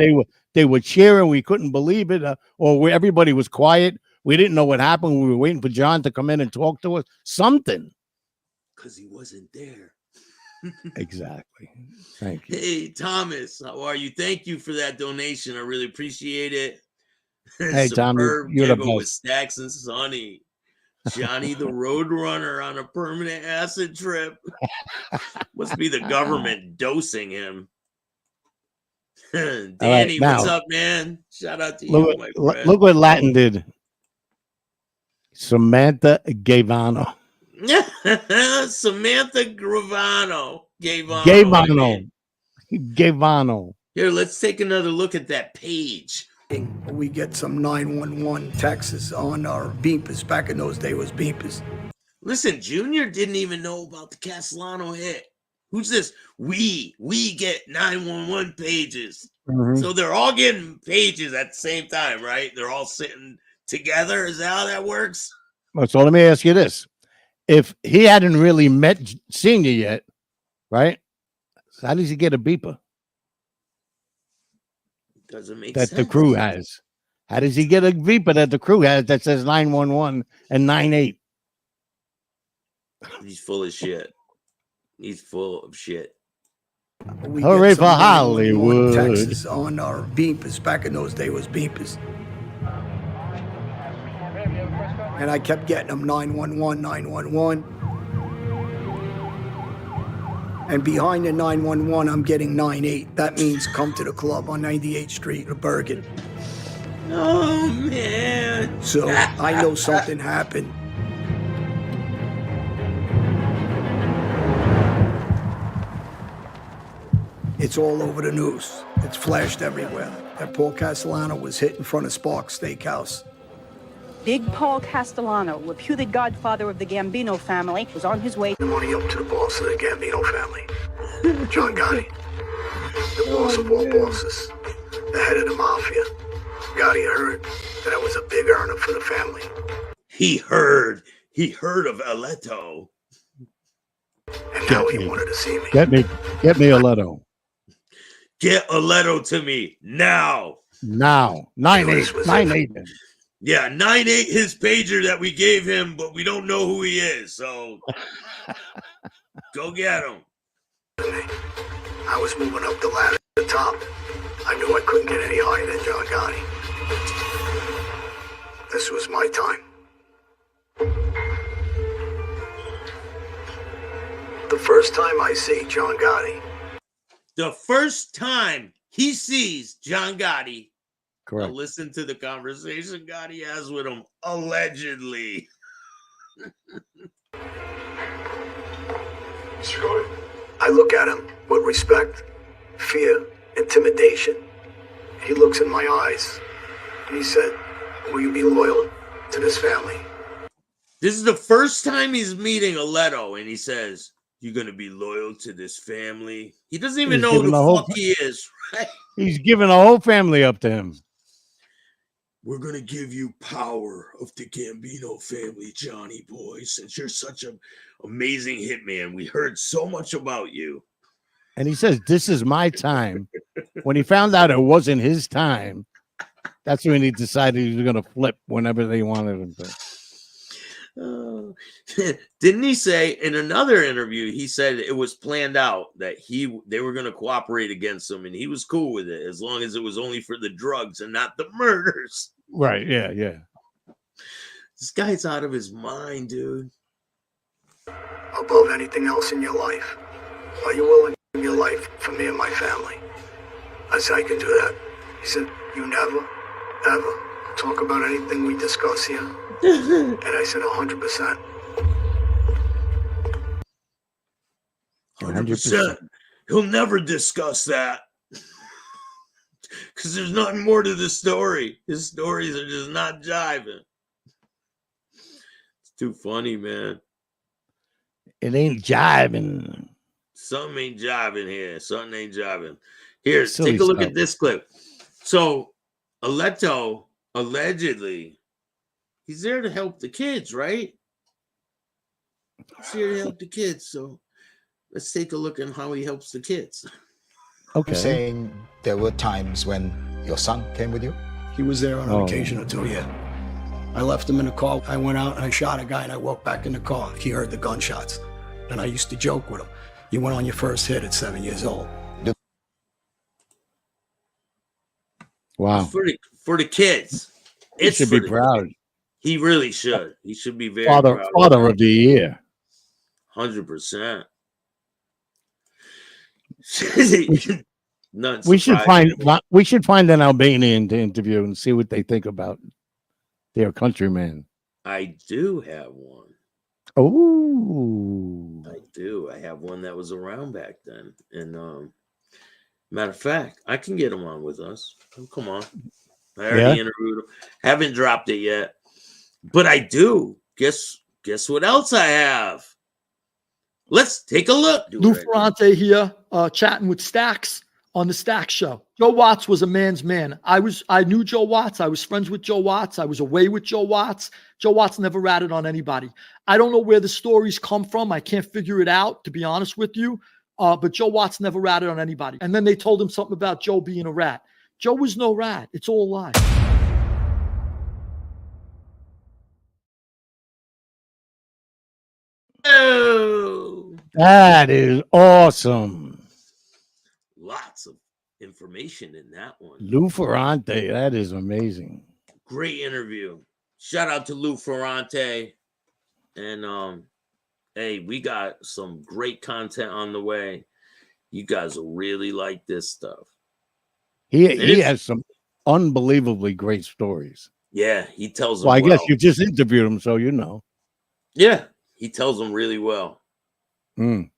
They were cheering. We couldn't believe it. Everybody was quiet. We didn't know what happened. We were waiting for John to come in and talk to us. Something. Because he wasn't there. Exactly. Thank you. Hey, Thomas, how are you? Thank you for that donation. I really appreciate it. Hey, Tommy, you're the with best. Staxx and Sonny. Johnny the Roadrunner on a permanent acid trip. Must be the government dosing him. Danny, right, now, what's up, man? Shout out to you, my friend. Look what Latin did. Samantha Gavano. Samantha Gravano. Gavano. Here, let's take another look at that page. We get some 911 texts on our beepers. Back in those days, it was beepers. Listen, Junior didn't even know about the Castellano hit. Who's this? We get 911 pages. Mm-hmm. So they're all getting pages at the same time, right? They're all sitting together. Is that how that works? Well, so let me ask you this. If he hadn't really met Senior yet, right? So how does he get a beeper? Doesn't make that sense. The crew has. How does he get a beeper that the crew has that says 911 and 98? He's full of shit. He's full of shit. Hooray for Hollywood. Texas on our beepers. Back in those days, it was beepers. And I kept getting them 911, 911. And behind the 911, I'm getting 98. That means come to the club on 98th Street or Bergen. Oh, man. So I know something happened. It's all over the news. It's flashed everywhere that Paul Castellano was hit in front of Sparks Steakhouse. Big Paul Castellano, reputed godfather of the Gambino family, was on his way. Money up to the boss of the Gambino family, John Gotti, the boss of all bosses, the head of the mafia. Gotti heard that I was a big earner for the family. He heard of Aleto. And now he wanted to see me. Get me Aleto. Get Aleto to me now. Now. 9-8. Yeah, 9-8 his pager that we gave him, but we don't know who he is. So go get him. I was moving up the ladder to the top. I knew I couldn't get any higher than John Gotti. This was my time. The first time I see John Gotti. The first time he sees John Gotti. Correct. Now listen to the conversation Gotti has with him, allegedly. Mr. Gotti. I look at him with respect, fear, intimidation. He looks in my eyes and he said, will you be loyal to this family? This is the first time he's meeting Aleto, and he says, you're going to be loyal to this family. He doesn't even know who the fuck he is, right? He's giving the whole family up to him. We're going to give you power of the Gambino family, Johnny boy, since you're such an amazing hitman. We heard so much about you. And he says, this is my time. When he found out it wasn't his time, that's when he decided he was going to flip whenever they wanted him to. Didn't he say in another interview, he said it was planned out that they were going to cooperate against him, and he was cool with it as long as it was only for the drugs and not the murders. Right. Yeah. This guy's out of his mind, dude. Above anything else in your life, are you willing to give your life for me and my family? I said, I can do that. He said, you never, ever talk about anything we discuss here? And I said, 100%. 100%. He'll never discuss that. Because there's nothing more to the story. His stories are just not jiving. It's too funny, man. It ain't jiving. Something ain't jiving here. Something ain't jiving. Here, Silly take a look stuff. at this clip. So, Aleto, allegedly, he's there to help the kids, right? He's here to help the kids. So, let's take a look at how he helps the kids. Okay. You're saying there were times when your son came with you? He was there on an occasion or two, yeah. I left him in the car. I went out and I shot a guy and I walked back in the car. He heard the gunshots. And I used to joke with him. You went on your first hit at 7 years old. Wow. For the kids. He should be proud. He really should. He should be very Father proud. of the year. 100%. We should find an Albanian to interview and see what they think about their countryman. I do have one. Oh, I do. I have one that was around back then. And matter of fact, I can get him on with us. Oh, come on. I already interviewed him. Haven't dropped it yet. But I do. Guess what else I have? Let's take a look. Lou Ferrante here, chatting with Staxx on the Staxx show. Joe Watts was a man's man. I knew Joe Watts. I was friends with Joe Watts. I was away with Joe Watts. Joe Watts never ratted on anybody. I don't know where the stories come from. I can't figure it out, to be honest with you. But Joe Watts never ratted on anybody. And then they told him something about Joe being a rat. Joe was no rat. It's all a lie. Oh, that is awesome. Lots of information in that one. Lou Ferrante, that is amazing. Great interview. Shout out to Lou Ferrante. And Hey, we got some great content on the way. You guys will really like this stuff. He has some unbelievably great stories. Yeah, he tells them well. I well. guess you just interviewed him, so you know. Yeah, he tells them really well. Mm.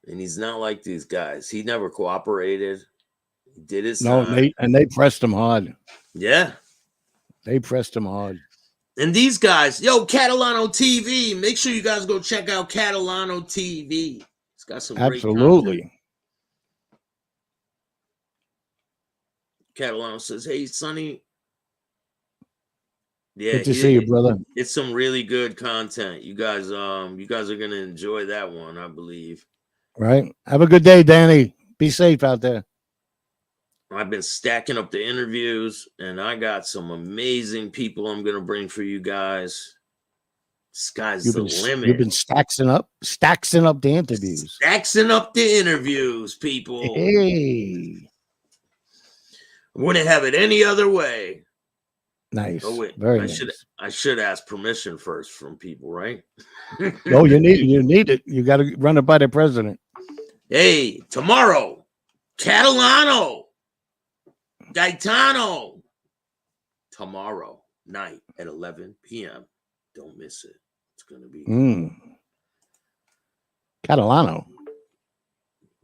And he's not like these guys. He never cooperated. He did his No, time. they pressed him hard. Yeah. They pressed him hard. And these guys, yo, Catalano TV. Make sure you guys go check out Catalano TV. It's got some great content. Absolutely. Catalano says, "Hey, Sonny." Yeah, good to see you, brother. It's some really good content. You guys are gonna enjoy that one, I believe. Right. Have a good day, Danny. Be safe out there. I've been stacking up the interviews, and I got some amazing people I'm gonna bring for you guys. Sky's the limit. You've been staxing up the interviews. Staxing up the interviews, people. Hey. Wouldn't have it any other way. Nice. Oh wait, Very nice. I should ask permission first from people, right? No, you need it. You got to run it by the president. Hey, tomorrow, Catalano, Gaetano. Tomorrow night at 11 p.m. Don't miss it. It's gonna be Catalano.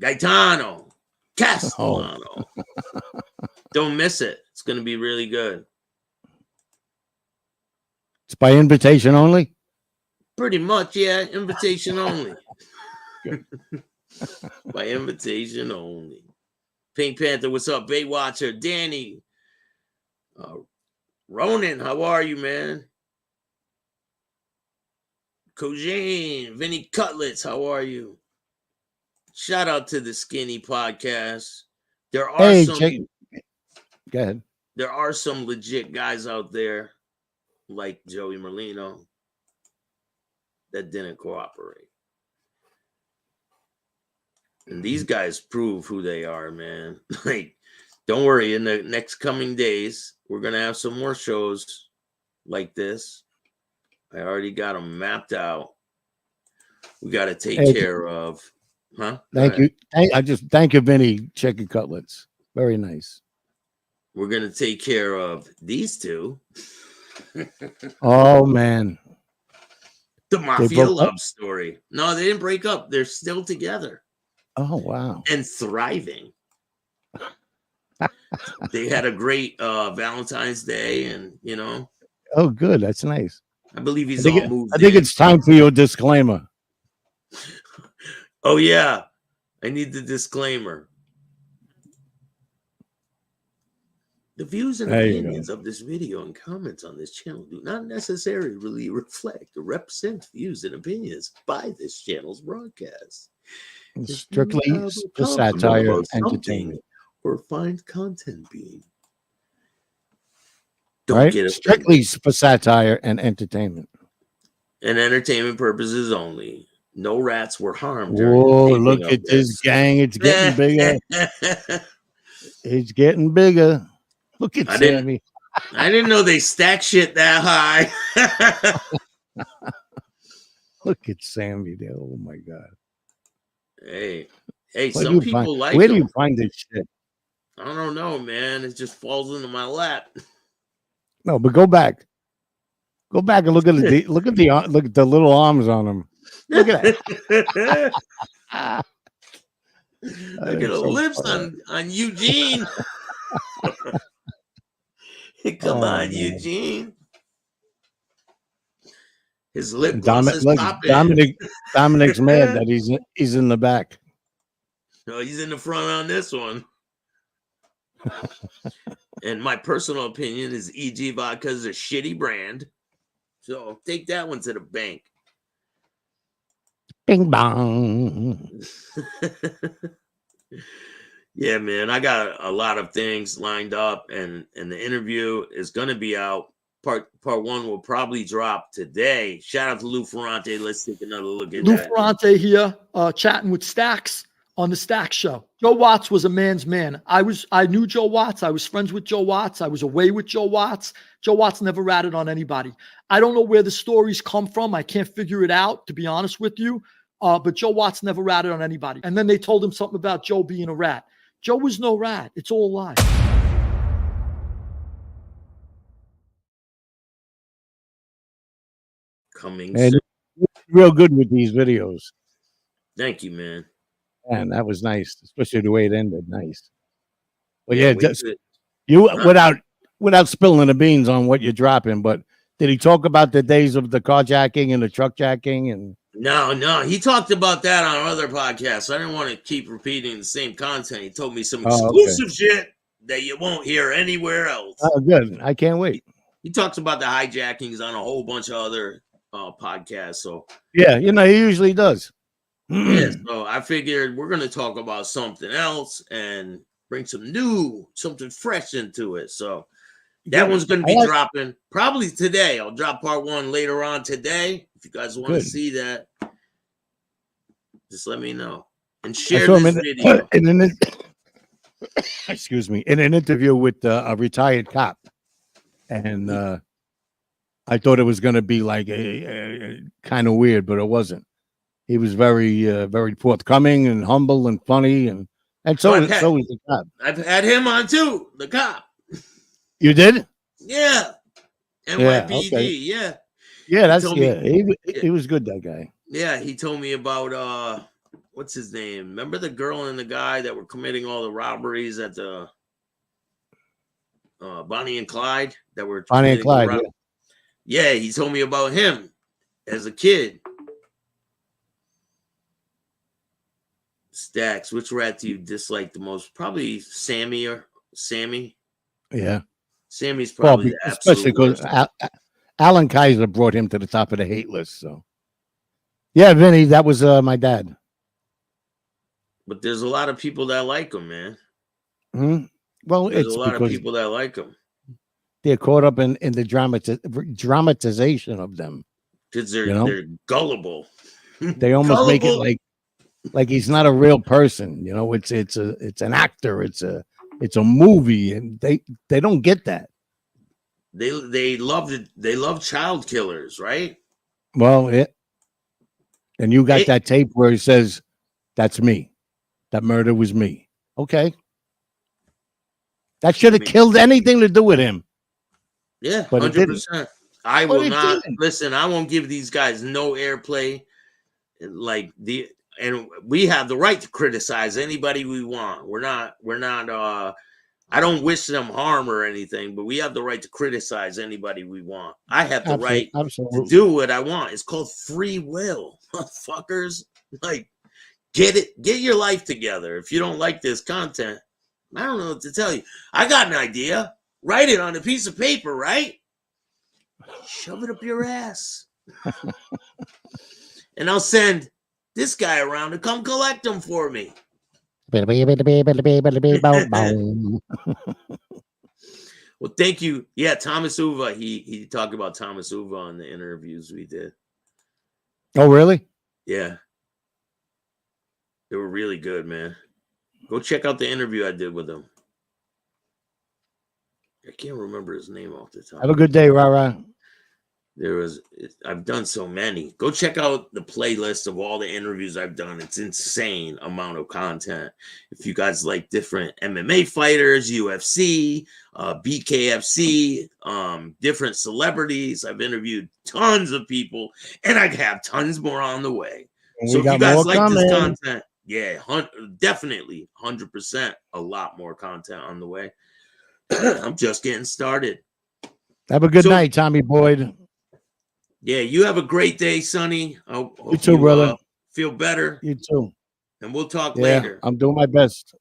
Gaetano. Castellano. Don't miss it. It's gonna be really good. It's by invitation only? Pretty much, yeah. Invitation only. By invitation only. Pink Panther, what's up? Bay Watcher, Danny. Ronan, how are you, man? Kojane, Vinny Cutlets, how are you? Shout out to the Skinny Podcast. There are Go ahead. There are some legit guys out there, like Joey Merlino, that didn't cooperate. And these guys prove who they are, man. Like, don't worry, in the next coming days, we're going to have some more shows like this. I already got them mapped out. We got to take care of. Huh? Thank you. Thank you, Vinny Chicken Cutlets. Very nice. We're going to take care of these two. Oh, man. The Mafia love story. No, they didn't break up. They're still together. Oh, wow. And thriving. They had a great Valentine's Day, and, you know. Oh, good. That's nice. I believe he's all moved I think it's time for your disclaimer. Oh, yeah. I need the disclaimer. The views and opinions of this video and comments on this channel do not necessarily reflect or represent views and opinions by this channel's broadcast. It's strictly for satire and entertainment. Or find content being. Don't get it. Strictly for satire and entertainment. And entertainment purposes only. No rats were harmed. Whoa, look at this gang. It's getting bigger. It's getting bigger. Look at Sammy. I didn't know they stack shit that high. Look at Sammy there. Oh, my God. Hey, some people like where do you find this shit? I don't know, man. It just falls into my lap. No, but go back. Go back and look at the little arms on him. Look at that. Look at the lips on Eugene. Come on, Eugene. His lip gloss is popping. Dominic's mad that he's in the back. No, he's in the front on this one. And my personal opinion is EG Vodka is a shitty brand. So take that one to the bank. Bing bong. Yeah, man, I got a lot of things lined up, and the interview is going to be out. Part one will probably drop today. Shout out to Lou Ferrante. Let's take another look at Lou that. Ferrante here, chatting with Staxx on the Staxx show. Joe Watts was a man's man. I knew Joe Watts. I was friends with Joe Watts. I was away with Joe Watts. Joe Watts never ratted on anybody. I don't know where the stories come from. I can't figure it out, to be honest with you. But Joe Watts never ratted on anybody. And then they told him something about Joe being a rat. Joe was no rat. It's all a lie. Coming and soon. Real good with these videos. Thank you, man. And that was nice, especially the way it ended. Nice. But Yeah, yeah, we just, could- you without spilling the beans on what you're dropping, but did he talk about the days of the carjacking and the truck jacking? And No, he talked about that on other podcasts. I didn't want to keep repeating the same content. He told me some exclusive shit that you won't hear anywhere else. Oh, good. I can't wait. He talks about the hijackings on a whole bunch of other podcasts. So Yeah, he usually does. yeah, so I figured we're gonna talk about something else and bring something fresh into it. So that one's gonna be dropping probably today. I'll drop part 1 later on today. If you guys want to see that, just let me know and share this video. Excuse me, in an interview with a retired cop, and I thought it was going to be like a kind of weird, but it wasn't. He was very, very forthcoming and humble and funny, and so is the cop. I've had him on too, the cop. You did? Yeah. NYPD, yeah. Yeah, that's he was good, that guy. Yeah, he told me about what's his name? Remember the girl and the guy that were committing all the robberies at the Bonnie and Clyde that were Bonnie and Clyde. Yeah, he told me about him as a kid. Staxx, which rat do you dislike the most? Probably Sammy. Yeah. Sammy's probably the especially because Alan Kaiser brought him to the top of the hate list. So, yeah, Vinny, that was my dad. But there's a lot of people that like him, man. Mm-hmm. Well, there's it's a lot of people that like him. They're caught up in the dramatization of them because they're gullible. They almost make it like he's not a real person. It's an actor. It's a movie, and they don't get that. They love child killers, right? Well, and you got that tape where he says, "That's me. That murder was me." Okay, that should have killed anything to do with him. Yeah, but 100%. I will not listen. I won't give these guys no airplay. And we have the right to criticize anybody we want. We're not. I don't wish them harm or anything, but we have the right to criticize anybody we want. I have the right to do what I want. It's called free will, motherfuckers. Get your life together. If you don't like this content, I don't know what to tell you. I got an idea. Write it on a piece of paper, right? Shove it up your ass. And I'll send this guy around to come collect them for me. Well, thank you. Yeah, Thomas Uva. He talked about Thomas Uva on the interviews we did. Oh, really? Yeah. They were really good, man. Go check out the interview I did with him. I can't remember his name off the top. Have a good day, Rara. I've done so many. Go check out the playlist of all the interviews I've done. It's insane amount of content. If you guys like different MMA fighters, UFC, BKFC, different celebrities, I've interviewed tons of people, and I have tons more on the way. So if you guys like this content, yeah, definitely 100%, a lot more content on the way. I'm just getting started. Have a good night, Tommy Boyd. Yeah, you have a great day, Sonny. Hope you too, brother. Feel better. You too. And we'll talk later. I'm doing my best.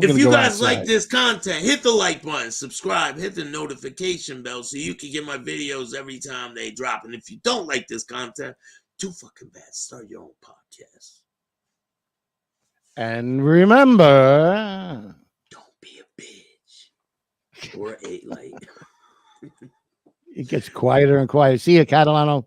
If you guys like this content, hit the like button, subscribe, hit the notification bell so you can get my videos every time they drop. And if you don't like this content, too fucking bad. Start your own podcast. And remember, don't be a bitch. Or 8 light. It gets quieter and quieter. See you, Catalano.